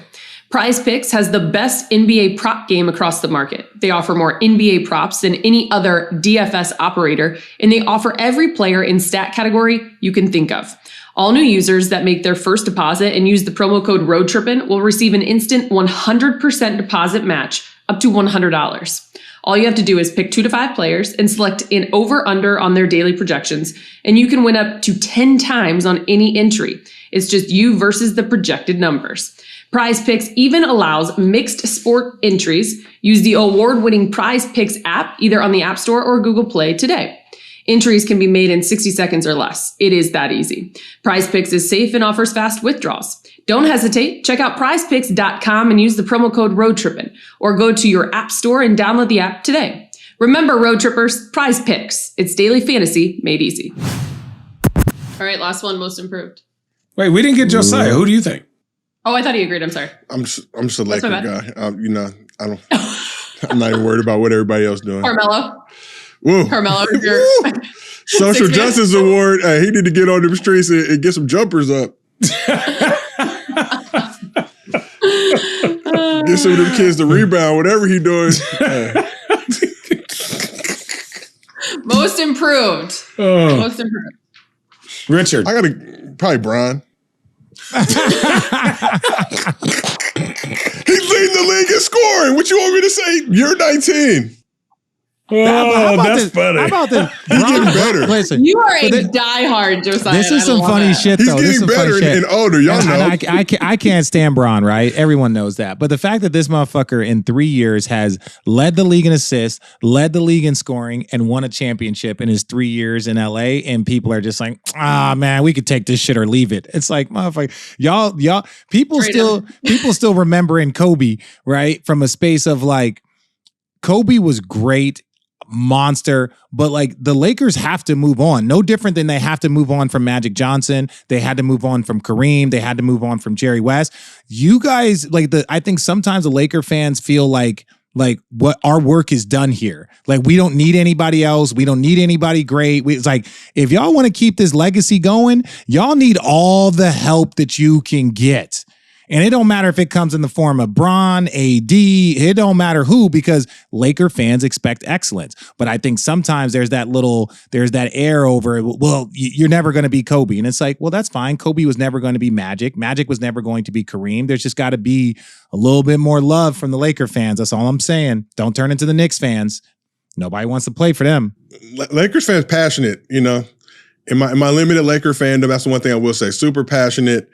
Prize Picks has the best NBA prop game across the market. They offer more NBA props than any other DFS operator, and they offer every player in stat category you can think of. All new users that make their first deposit and use the promo code ROADTRIPPIN will receive an instant 100% deposit match up to $100. All you have to do is pick 2 to 5 players and select an over-under on their daily projections, and you can win up to 10 times on any entry. It's just you versus the projected numbers. Prize Picks even allows mixed sport entries. Use the award-winning Prize Picks app either on the App Store or Google Play today. Entries can be made in 60 seconds or less. It is that easy. Prize Picks is safe and offers fast withdrawals. Don't hesitate. Check out prizepicks.com and use the promo code ROADTRIPPIN, or go to your app store and download the app today. Remember, Road Trippers, Prize Picks. It's daily fantasy made easy. All right, last one, most improved. Wait, we didn't get Josiah. Who do you think? Oh, I thought he agreed. I'm sorry. I'm just a Laker guy. I'm not even worried about what everybody else doing. Carmelo. Woo. Carmelo, if you're Social Justice Award. He need to get on the streets and get some jumpers up. Get some of them kids to rebound, whatever he doing. Most improved. Most improved. Richard. I gotta probably Brian. He's leading the league in scoring. What you want me to say? You're 19. Oh, that's funny. How about this? He's getting better. Listen, You are a diehard, Josiah. this is some funny shit, though. He's getting better and older. Y'all know. I can't stand Bron, right? Everyone knows that. But the fact that this motherfucker in 3 years has led the league in assists, led the league in scoring, and won a championship in his 3 years in LA, and people are just like, man, we could take this shit or leave it. It's like, motherfucker, y'all, people still remembering Kobe, right? From a space of like, Kobe was great. Monster, but like the Lakers have to move on. No different than they have to move on from Magic Johnson. They had to move on from Kareem. They had to move on from Jerry West. You guys, I think sometimes the Laker fans feel like what our work is done here. Like we don't need anybody else. We don't need anybody great. It's like, if y'all want to keep this legacy going, y'all need all the help that you can get. And it don't matter if it comes in the form of Bron, AD, it don't matter who, because Laker fans expect excellence. But I think sometimes there's that air over, well, you're never going to be Kobe. And it's like, well, that's fine. Kobe was never going to be Magic. Magic was never going to be Kareem. There's just got to be a little bit more love from the Laker fans. That's all I'm saying. Don't turn into the Knicks fans. Nobody wants to play for them. Lakers fans passionate, In my limited Laker fandom, that's the one thing I will say. Super passionate.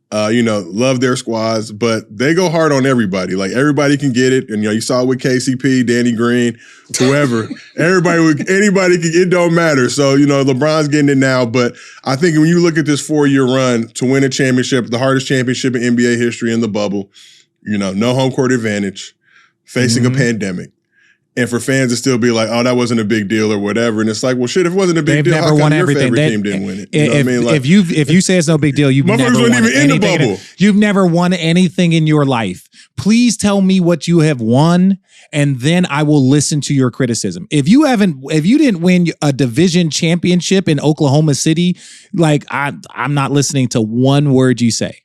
Love their squads, but they go hard on everybody. Like everybody can get it. And you saw it with KCP, Danny Green, whoever. Anybody can, it don't matter. So, LeBron's getting it now. But I think when you look at this 4-year run to win a championship, the hardest championship in NBA history in the bubble, no home court advantage, facing a pandemic. And for fans to still be like, oh, that wasn't a big deal or whatever. And it's like, well, shit, if it wasn't a big deal, how come your favorite team didn't win it? You know what I mean? Like, if you say it's no big deal, you've never won anything. You've never won anything in your life. Please tell me what you have won, and then I will listen to your criticism. If you didn't win a division championship in Oklahoma City, like I'm not listening to one word you say.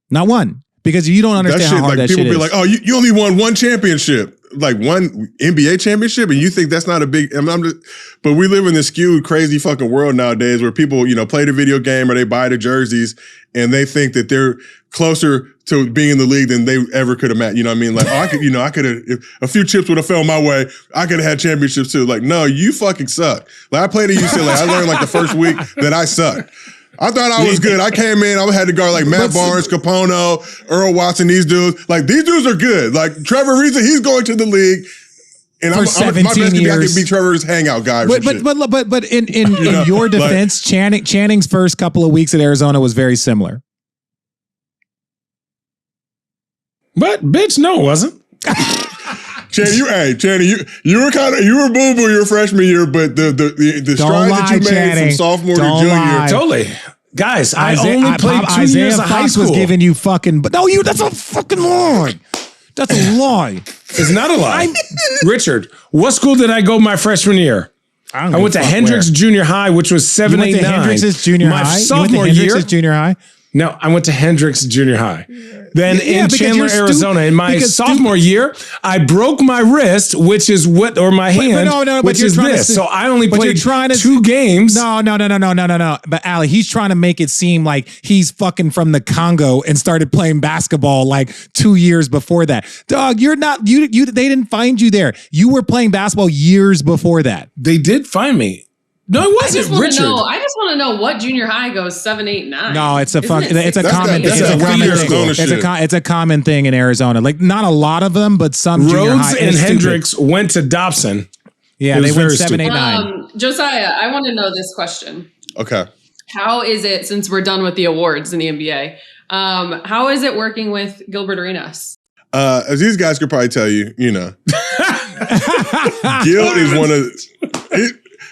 Not one. Because you don't understand how hard that shit is. People be like, oh, you only won one championship. Like one NBA championship, and you think that's not a big. But we live in this skewed, crazy fucking world nowadays where people, play the video game or they buy the jerseys, and they think that they're closer to being in the league than they ever could have met. You know what I mean? Like, I could have, if a few chips would have fell my way, I could have had championships too. Like, no, you fucking suck. Like, I played at UCLA. I learned like the first week that I suck. I thought I was good. I came in, I had to guard like Matt Barnes, Capono, Earl Watson, these dudes. Like, these dudes are good. Like, Trevor Ariza, he's going to the league. And for 17 my best years. I could be Trevor's hangout guy. But in your defense, Channing's first couple of weeks at Arizona was very similar. But bitch, no, it wasn't. Channing, you were boo-boo your freshman year, but the strides that you made from sophomore to junior. Totally. Guys, I only played 2 years of high school. Was giving you fucking, but no, that's a fucking lie. That's a lie. It's not a lie. Richard, what school did I go my freshman year? I went to Hendricks Junior High, which was 789. Hendricks Junior High? My sophomore year. Junior High? No, I went to Hendricks Junior High. than in Chandler, Arizona. In my sophomore year, I broke my wrist, which is or my hand, which is this. So I only played 2 games. No. But Allie, he's trying to make it seem like he's fucking from the Congo and started playing basketball like 2 years before that. Dog, you're not. They didn't find you there. You were playing basketball years before that. They did find me. No, it wasn't Richard. I just want to know what junior high goes 7, 8, 9. No, it's a common thing in Arizona. Like not a lot of them, but some junior high. Rhodes and Hendricks went to Dobson. Yeah, they went 7, 8, 9. Josiah, I want to know this question. Okay. How is it, since we're done with the awards in the NBA, how is it working with Gilbert Arenas? As these guys could probably tell you, Gil is one of...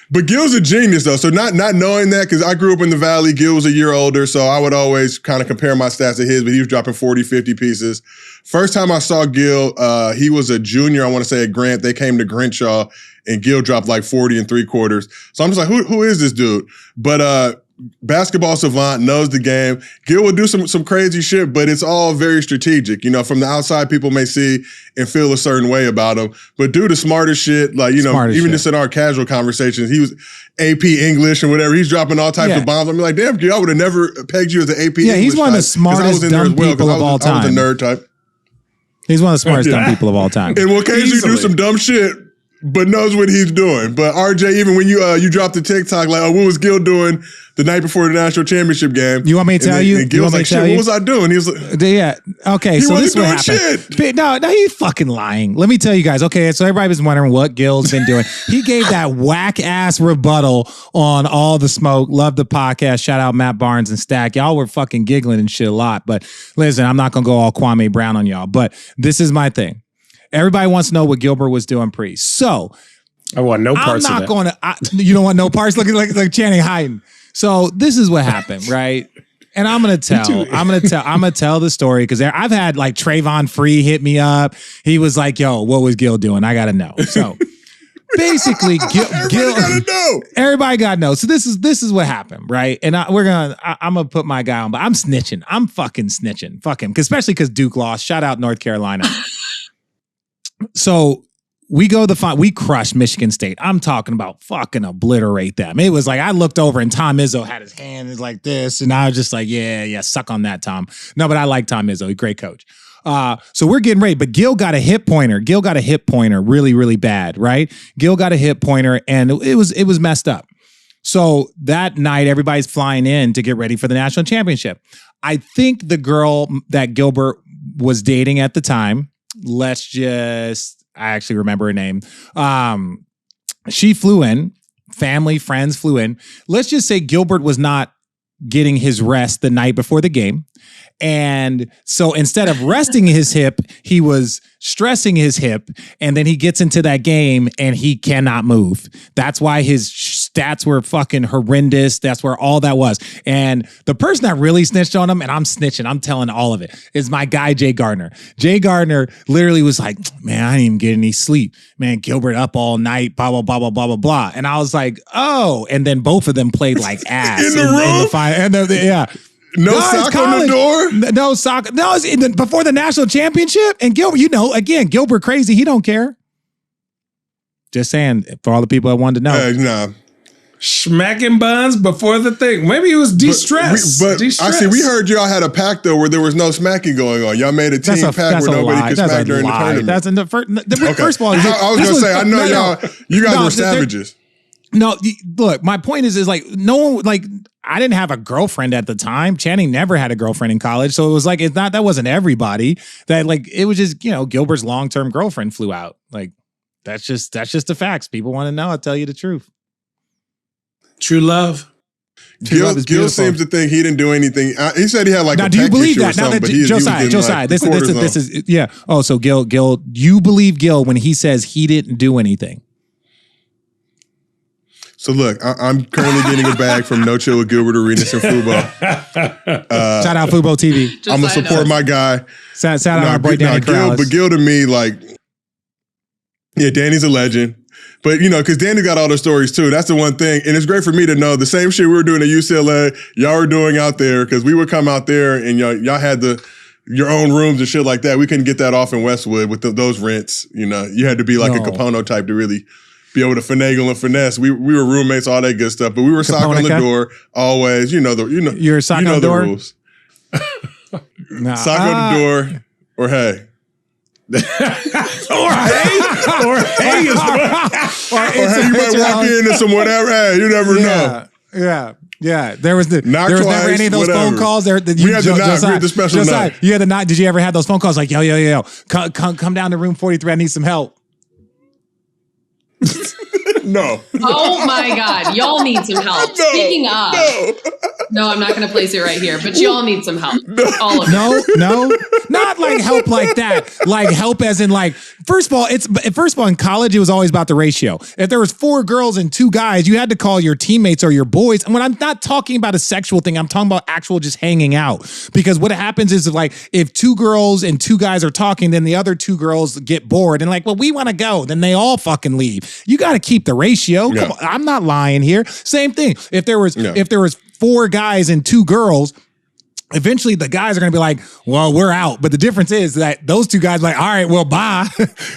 But Gil's a genius, though. So not knowing that, because I grew up in the Valley, Gil was a year older, so I would always kind of compare my stats to his, but he was dropping 40, 50 pieces. First time I saw Gil, he was a junior, I want to say, at Grant. They came to Crenshaw, and Gil dropped like 40 3/4. So I'm just like, who is this dude? But basketball savant, knows the game. Gil will do some crazy shit, but it's all very strategic. From the outside, people may see and feel a certain way about him. But do the smartest shit, like, even just in our casual conversations, he was AP English and whatever. He's dropping all types of bombs. I'm like, damn, Gil, I would have never pegged you as an AP English. Yeah, he's one of the smartest dumb people of all time. I was a nerd type. He's one of the smartest dumb people of all time. And will occasionally do some dumb shit, but knows what he's doing. But RJ, even when you dropped the TikTok, like, what was Gil doing the night before the national championship game? You want me to tell you? And Gil was like, shit, what was I doing? He was like, yeah. Okay, so this is what happened. No, he's fucking lying. Let me tell you guys. Okay, so everybody was wondering what Gil's been doing. He gave that whack ass rebuttal on All the Smoke. Love the podcast. Shout out Matt Barnes and Stack. Y'all were fucking giggling and shit a lot. But listen, I'm not gonna go all Kwame Brown on y'all. But this is my thing. Everybody wants to know what Gilbert was doing pre. So I want no parts of that. I'm not going to. You don't want no parts? Looking like Channing hiding. So this is what happened, right? And I'm gonna tell the story because I've had like Trayvon Free hit me up. He was like, "Yo, what was Gil doing? I gotta know." So basically, everybody gotta know. So this is what happened, right? And I'm gonna put my guy on, but I'm snitching. I'm fucking snitching. Fuck him, especially because Duke lost. Shout out North Carolina. So we we crushed Michigan State. I'm talking about fucking obliterate them. It was like I looked over and Tom Izzo had his hand like this, and I was just like, yeah, suck on that, Tom. No, but I like Tom Izzo. He's a great coach. So we're getting ready, but Gil got a hip pointer. Really, really bad, right? Gil got a hip pointer, and it was messed up. So that night, everybody's flying in to get ready for the national championship. I think the girl that Gilbert was dating at the time, I actually remember her name. She flew in, family, friends flew in. Let's just say Gilbert was not getting his rest the night before the game. And so instead of resting his hip, he was stressing his hip. And then he gets into that game and he cannot move. That's why his stats were fucking horrendous. That's where all that was. And the person that really snitched on him, and I'm snitching, I'm telling all of it, is my guy, Jay Gardner. Jay Gardner literally was like, man, I didn't even get any sleep. Man, Gilbert up all night, blah, blah, blah, blah, blah, blah, blah. And I was like, oh. And then both of them played like ass in the final. Yeah. No sock on the door? No sock. No, it's before the national championship. And Gilbert, again, Gilbert crazy. He don't care. Just saying, for all the people that wanted to know. Nah. Smacking buns before the thing. Maybe it was de-stress. But I see, we heard y'all had a pact, though, where there was no smacking going on. Y'all made a team pact where nobody could smack during the tournament. That's in the first. First of all, I was going to say, I know you guys were savages. No, look, my point is like, no one, like, I didn't have a girlfriend at the time. Channing never had a girlfriend in college. So it was like, that wasn't everybody. That like, it was just, Gilbert's long-term girlfriend flew out. Like, that's just the facts. People want to know. I'll tell you the truth. True love. Gil seems to think he didn't do anything. He said he had like now, a do you believe that? Now that Josiah, this is yeah. Oh, so Gil, you believe Gil when he says he didn't do anything? So look, I'm currently getting a bag from No Chill with Gilbert Arenas and Fubo. Shout out Fubo TV. I'm gonna support my guy. Shout out our boy Danny Corrales. But Gil to me, like, yeah, Danny's a legend. But, because Danny got all the stories too. That's the one thing. And it's great for me to know the same shit we were doing at UCLA, y'all were doing out there, because we would come out there and y'all had the your own rooms and shit like that. We couldn't get that off in Westwood with those rents. You know, you had to be like a Capono type to really be able to finagle and finesse. We were roommates, all that good stuff, but we were knocking on the door always. You were knocking on the door. Rules. Sock on the door, or hey. or hey is or hey, you might walk into some whatever. Hey, you never know. Yeah. There was never any of those phone calls. We had the knock. We had the special knock. You had the knock. Did you ever have those phone calls like, yo, come down to room 43. I need some help. No. Oh my God. Y'all need some help. No, Speaking of. No, I'm not going to place it right here, but y'all need some help. All of it. No. Not like help like that. Like help as in like, first of all, in college, it was always about the ratio. If there was 4 girls and 2 guys, you had to call your teammates or your boys. And when I'm not talking about a sexual thing, I'm talking about actual just hanging out. Because what happens is like, if 2 girls and 2 guys are talking, then the other 2 girls get bored and like, well, we want to go. Then they all fucking leave. You got to keep the ratio. Come on, I'm not lying here. Same thing. If there was 4 guys and 2 girls, eventually the guys are going to be like, well, we're out. But the difference is that those 2 guys are like, all right, well, bye.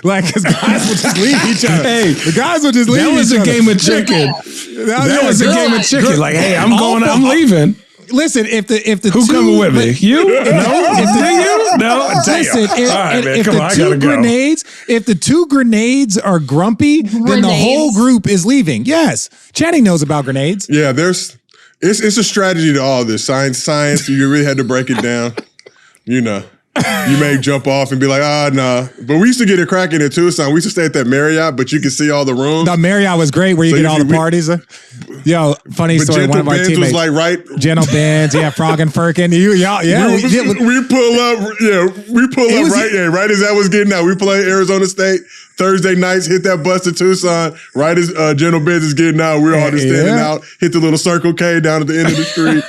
Like, because guys will just leave each other. Hey, the guys will just leave each other. That was a game of chicken. That was a game of chicken. Like, hey, I'm leaving. Listen, if the who coming with me? You? No. Listen, if the 2 grenades are grumpy, then the whole group is leaving. Yes, Channing knows about grenades. Yeah, it's a strategy to all this science. You really had to break it down. You know. You may jump off and be like, nah. But we used to get it cracking in Tucson. We used to stay at that Marriott, but you could see all the rooms. The Marriott was great where you get all the parties. Yo, funny story. One of our teammates was like right. Gentle Benz, Frog and Firkin. We pull up right as that was getting out. We play Arizona State Thursday nights, hit that bus to Tucson, right as Gentle Benz is getting out. We're all just standing out, hit the little Circle K down at the end of the street.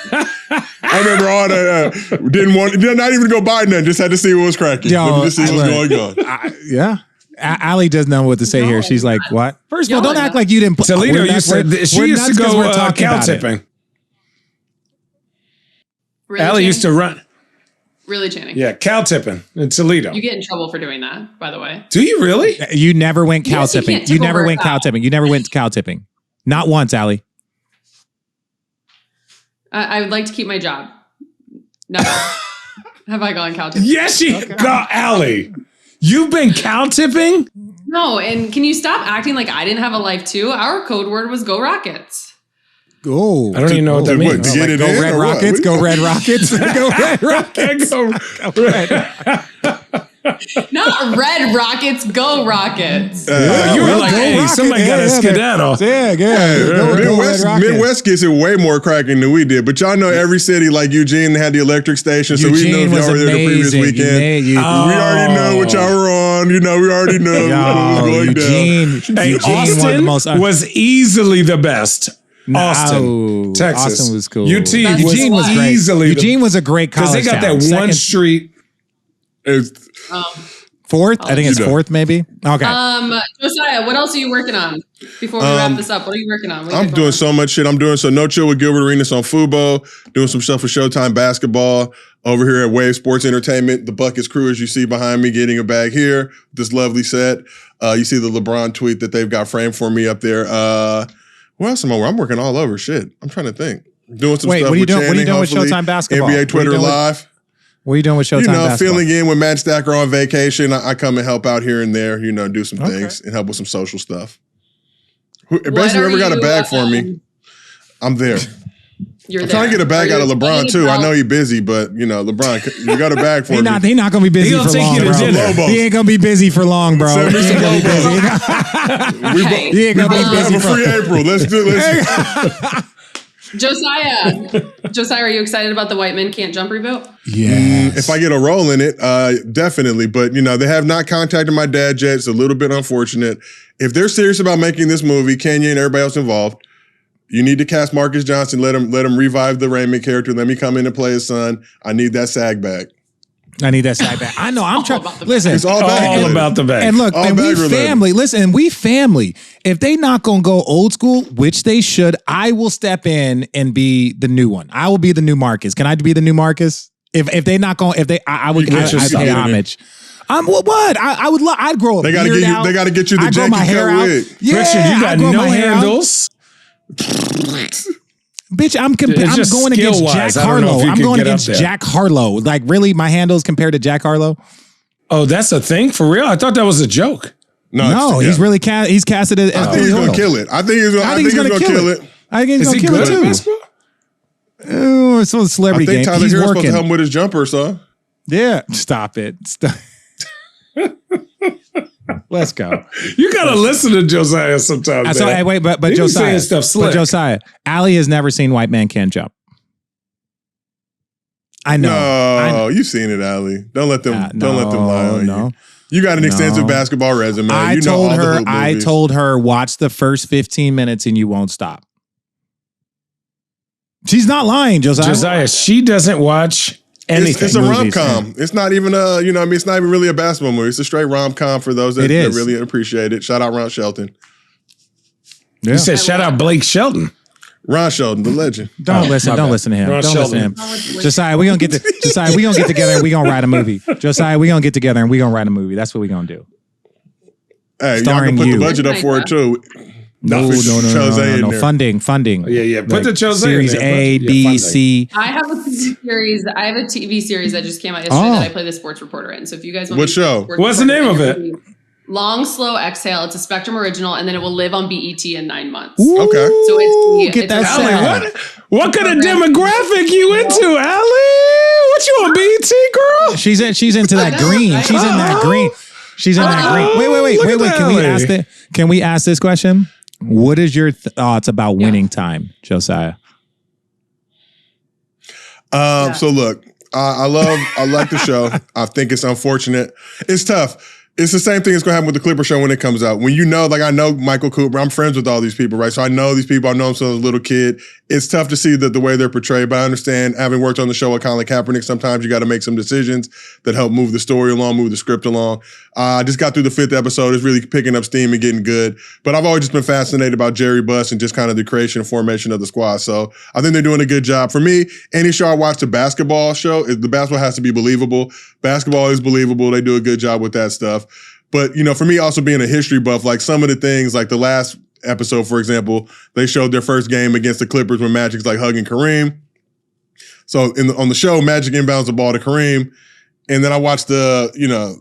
I remember all that. Did not even go buy nothing. Just had to see what was cracking. Just see what was going on. Allie doesn't know what to say here. She's like, what? First of all, don't act like you didn't. Toledo, you said she used to go cow tipping. Really, Allie used to run. Really, Channing? Yeah, cow tipping in Toledo. You get in trouble for doing that, by the way. Do you really? You never went cow tipping. You never went cow tipping. You never went cow tipping. Not once, Allie. I would like to keep my job. No. Have I gone cow tipping? Yes, Allie. You've been cow tipping? No, and can you stop acting like I didn't have a life too? Our code word was Go Rockets. Oh, I don't even know what that means. To get it go in Red Rockets, go Red Rockets, go Red Rockets, go Red. Not Red Rockets, Go Rockets. You were like, hey, somebody got a skedaddle. Midwest gets it way more cracking than we did. But y'all know every city, like Eugene, had the electric station. So we know if y'all were there the previous weekend. We already know what y'all were on. We already know what was going down. Hey, Austin was easily the best. Austin, Texas. Austin was cool. UT Eugene was great. Eugene was a great college because they got that one street. Fourth? I think it's fourth, maybe. Okay. Josiah, what else are you working on before we wrap this up? What are you working on? I'm doing so much shit. I'm doing No Chill with Gilbert Arenas on Fubo, doing some stuff for Showtime Basketball over here at Wave Sports Entertainment. The Buckets crew, as you see behind me, getting a bag here. This lovely set. You see the LeBron tweet that they've got framed for me up there. What else am I? I'm working all over. Shit. I'm trying to think. Doing some stuff. What are you doing with Showtime Basketball? NBA Twitter Live. What are you doing with Showtime Basketball? Filling in when Matt Stacker on vacation. I come and help out here and there, do some things and help with some social stuff. Basically, whoever got a bag for me, I'm there. I'm trying to get a bag out of LeBron, too. I know he's busy, but, LeBron, you got a bag for me. He's not going to be busy for long, bro. He ain't going to be busy for long, bro. He ain't going to be busy. He ain't going to be busy for long. Free April. Let's do this. Josiah, are you excited about the White Men Can't Jump reboot? Yeah. If I get a role in it, definitely. But, they have not contacted my dad yet. It's a little bit unfortunate. If they're serious about making this movie, Kenya and everybody else involved, you need to cast Marcus Johnson. Let him revive the Raymond character. Let me come in and play his son. I need that sag bag. I know. I'm trying. Listen, it's all about the bag. And look, we family. Listen, we family. If they not gonna go old school, which they should, I will step in and be the new one. I will be the new Marcus. Can I be the new Marcus? If they not going, I would pay homage. What? I'd grow a beard out. They got to get you the Jenkins cut wig. Yeah, Richard, you got no handles. Bitch, I'm going against Jack Harlow. I'm going against Jack Harlow. Like, really, my handles compared to Jack Harlow? Oh, that's a thing? For real? I thought that was a joke. No, he's really he's casted as I think he's going to kill it. I think he's going to kill it. I think he's going to kill it, too. Oh, it's a celebrity game. I think Tyler Hero's supposed to help him with his jumper, so. Yeah. Stop it. Let's go. You gotta listen to Josiah sometimes. So, hey, wait, but Josiah, Allie has never seen White Man Can't Jump. I know. No, you've seen it, Allie. Don't let them lie on you. You got an extensive basketball resume. I told her, watch the first 15 minutes and you won't stop. She's not lying, Josiah. Josiah, she doesn't watch anything. It's a rom-com. It's not even it's not even really a basketball movie. It's a straight rom-com for those that really appreciate it. Shout out Ron Shelton. Yeah. You said shout out Blake Shelton. Ron Shelton, the legend. Don't listen to him. Don't listen to him. Josiah, we're gonna get together and we're gonna write a movie. Josiah, we're gonna get together and we're gonna write a movie. That's what we're gonna do. Hey, y'all can put the budget up for it too. No. Funding. Yeah. Put the Jose Series in there. A, B, C. I have a TV series that just came out yesterday that I play the sports reporter in. So if you guys want what show? What's the name of it? Long, Slow Exhale. It's a Spectrum original, and then it will live on B.E.T. in 9 months. Ooh, okay. So it's Allie, what kind of demographic you into, Allie? What you on B.E.T, girl? She's into that green. She's in that green. She's in that green. Wait. Can we ask this question? What is your thoughts about Winning Time, Josiah? So look, I like the show. I think it's unfortunate. It's tough. It's the same thing that's going to happen with the Clipper show when it comes out. When I know Michael Cooper, I'm friends with all these people, right? So I know these people. I know them since I was a little kid. It's tough to see the way they're portrayed, but I understand, having worked on the show with Colin Kaepernick, sometimes you got to make some decisions that help move the story along, move the script along. I just got through the 5th episode. It's really picking up steam and getting good. But I've always just been fascinated about Jerry Buss and just kind of the creation and formation of the squad. So I think they're doing a good job. For me, any show I watch, a basketball show, the basketball has to be believable. Basketball is believable. They do a good job with that stuff. But, for me, also being a history buff, like some of the things, like the last episode, for example, they showed their first game against the Clippers when Magic's like hugging Kareem. So on the show, Magic inbounds the ball to Kareem. And then I watched the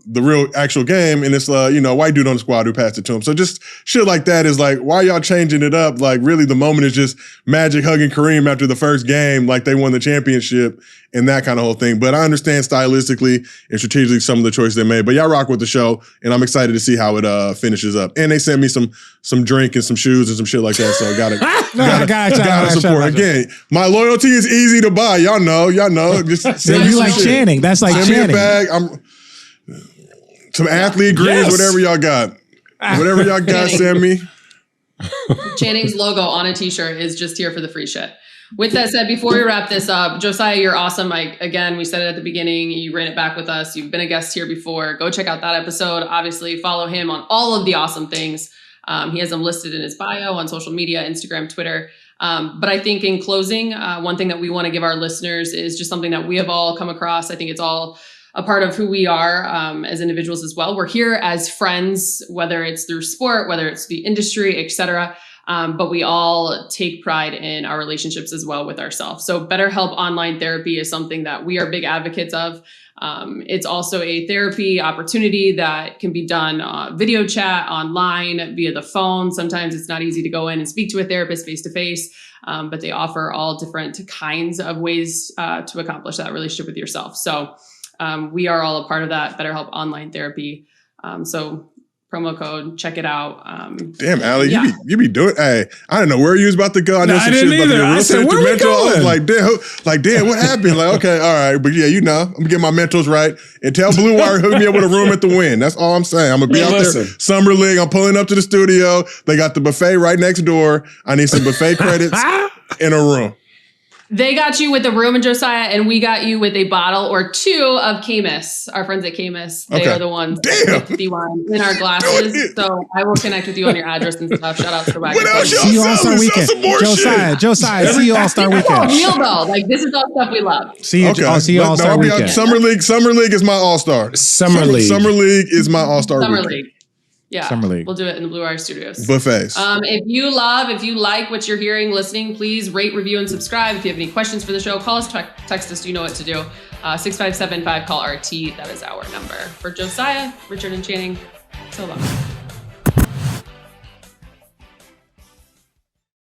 real actual game, and it's white dude on the squad who passed it to him. So just shit like that is like, why are y'all changing it up? Like, really, the moment is just Magic hugging Kareem after the first game, like they won the championship and that kind of whole thing. But I understand stylistically and strategically some of the choices they made. But y'all rock with the show, and I'm excited to see how it finishes up. And they sent me some drink and some shoes and some shit like that. So gotta support. Again, my loyalty is easy to buy. Y'all know. Just send me like shit. Channing. That's like send Channing. Me a bag. Some athlete greens, whatever y'all got. Whatever y'all got, send me. Channing's logo on a t-shirt is just here for the free shit. With that said, before we wrap this up, Josiah, you're awesome. Again, we said it at the beginning. You ran it back with us. You've been a guest here before. Go check out that episode. Obviously, follow him on all of the awesome things. He has them listed in his bio on social media, Instagram, Twitter. But I think in closing, one thing that we want to give our listeners is just something that we have all come across. I think it's all a part of who we are as individuals as well. We're here as friends, whether it's through sport, whether it's the industry, etc. But we all take pride in our relationships as well with ourselves. So BetterHelp Online Therapy is something that we are big advocates of. It's also a therapy opportunity that can be done video chat, online, via the phone. Sometimes it's not easy to go in and speak to a therapist face-to-face, but they offer all different kinds of ways to accomplish that relationship with yourself. So we are all a part of that BetterHelp Online Therapy. So promo code, check it out. Damn, Allie, you be doing. Hey, I didn't know where you was about to go. I know some shit about to get real sentimental. I was like, damn, what happened? Like, okay, all right, but yeah, I'm gonna get my mentals right and tell Blue Wire hook me up with a room at the Win. That's all I'm saying. I'm gonna be out there summer league. I'm pulling up to the studio. They got the buffet right next door. I need some buffet credits in a room. They got you with the room in Josiah, and we got you with a bottle or two of Camus. Our friends at Camus, they are the ones that put the wine in our glasses. So I will connect with you on your address and stuff. Shout out to the back. See you All-Star Weekend. Josiah, see you All-Star Weekend. Real though, like this is all stuff we love. See you All-Star Weekend. Summer League is my All-Star. Summer League is my All-Star Summer weekend. League. Yeah, Summer League. We'll do it in the Blue Wire Studios. Buffets. If you like what you're hearing, listening, please rate, review, and subscribe. If you have any questions for the show, call us, text us. You know what to do. 657-5 call RT. That is our number. For Josiah, Richard, and Channing, so long.